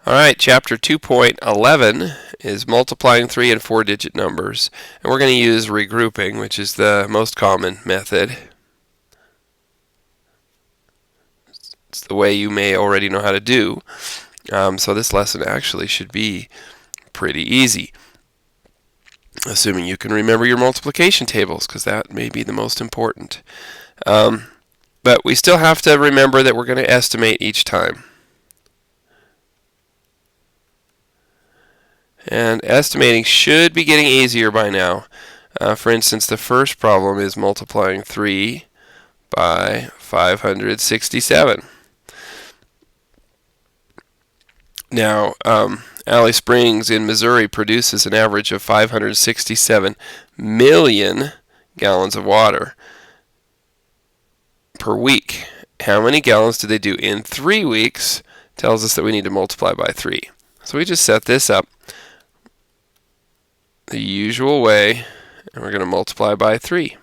Alright, chapter 2.11 is multiplying 3 and 4-digit numbers. And we're going to use regrouping, which is the most common method. It's the way you may already know how to do. So this lesson actually should be pretty easy, assuming you can remember your multiplication tables, because that may be the most important. But we still have to remember that we're going to estimate each time. And estimating should be getting easier by now. For instance, the first problem is multiplying 3 by 567. Now, Alley Springs in Missouri produces an average of 567 million gallons of water per week. How many gallons do they do in 3 weeks? Tells us that we need to multiply by 3. So we just set this up the usual way, and we're going to multiply by 3.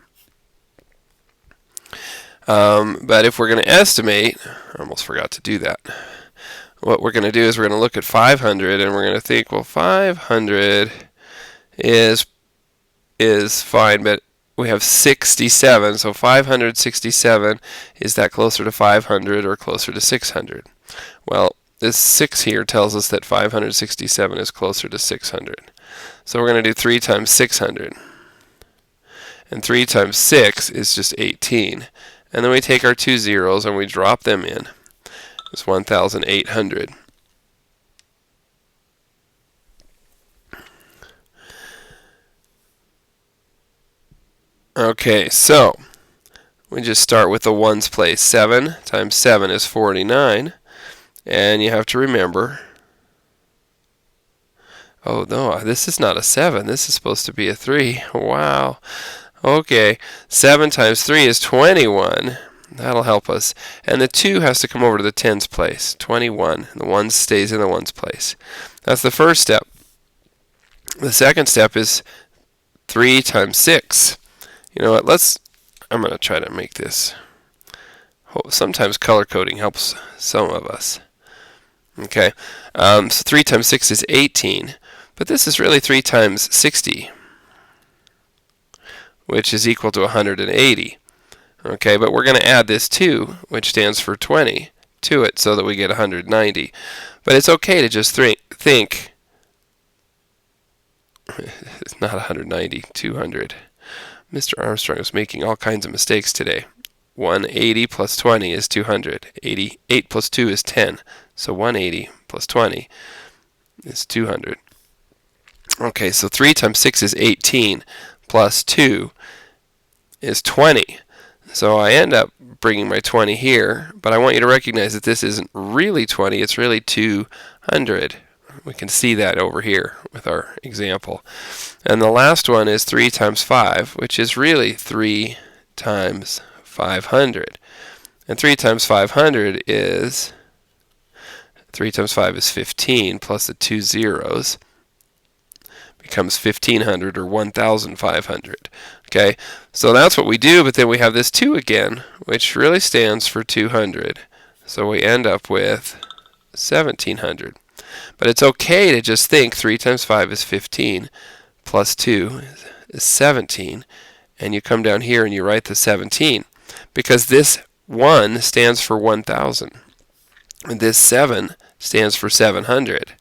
But if we're going to estimate, I almost forgot to do that. What we're going to do is we're going to look at 500, and we're going to think, well, 500 is fine, but we have 67, so 567, is that closer to 500 or closer to 600? Well, this 6 here tells us that 567 is closer to 600. So we're going to do 3 times 600. And 3 times 6 is just 18. And then we take our 2 zeros and we drop them in. It's 1,800. Okay, so we just start with the ones place. 7 times 7 is 49. And you have to remember, oh no, this is not a 7. This is supposed to be a 3. Wow. Okay, 7 times 3 is 21. That'll help us. And the 2 has to come over to the tens place. 21. The 1 stays in the ones place. That's the first step. The second step is 3 times 6. You know what? I'm going to try to make this. Sometimes color coding helps some of us. Okay, so 3 times 6 is 18. But this is really 3 times 60, which is equal to 180. Okay, but we're going to add this 2, which stands for 20, to it so that we get 190. But it's okay to just think, it's not 190, 200. Mr. Armstrong is making all kinds of mistakes today. 180 plus 20 is 200. 88 plus 2 is 10. So 180 plus 20 is 200. Okay, so 3 times 6 is 18, plus 2 is 20. So I end up bringing my 20 here, but I want you to recognize that this isn't really 20, it's really 200. We can see that over here with our example. And the last one is 3 times 5, which is really 3 times 500. And 3 times 500 is, 3 times 5 is 15, plus the 2 zeros becomes 1,500 or 1,500. Okay, so that's what we do, but then we have this 2 again, which really stands for 200. So we end up with 1,700. But it's okay to just think 3 times 5 is 15, plus 2 is 17, and you come down here and you write the 17, because this 1 stands for 1,000, and this 7 stands for 700.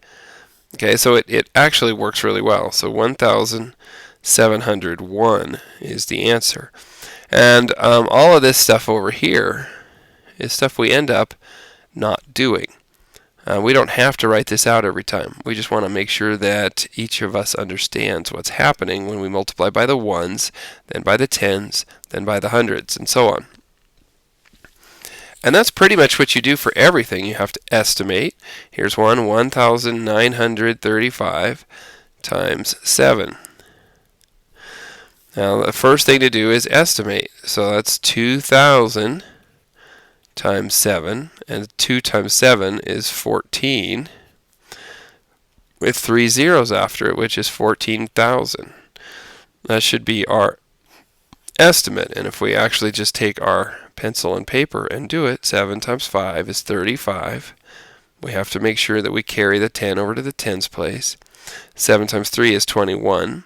Okay, so it actually works really well. So 1,701 is the answer. And all of this stuff over here is stuff we end up not doing. We don't have to write this out every time. We just want to make sure that each of us understands what's happening when we multiply by the ones, then by the tens, then by the hundreds, and so on. And that's pretty much what you do for everything. You have to estimate. Here's 1,935 times 7. Now the first thing to do is estimate. So that's 2,000 times 7. And 2 times 7 is 14. With 3 zeros after it, which is 14,000. That should be our estimate. And if we actually just take our pencil and paper and do it, 7 times 5 is 35 we have to make sure that we carry the 10 over to the tens place. 7 times 3 is 21.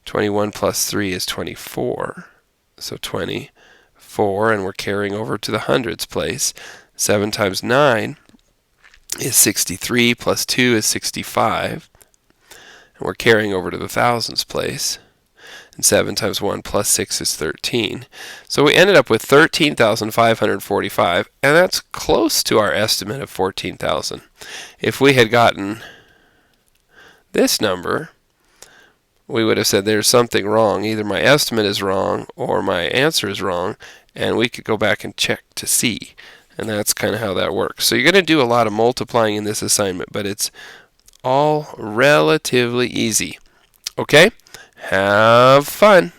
21 plus 3 is 24. So 24, and we're carrying over to the hundreds place. 7 times 9 is 63, plus 2 is 65. And we're carrying over to the thousands place. And 7 times 1 plus 6 is 13. So we ended up with 13,545, and that's close to our estimate of 14,000. If we had gotten this number, we would have said there's something wrong. Either my estimate is wrong or my answer is wrong, and we could go back and check to see. And that's kind of how that works. So you're going to do a lot of multiplying in this assignment, but it's all relatively easy. Okay? Have fun.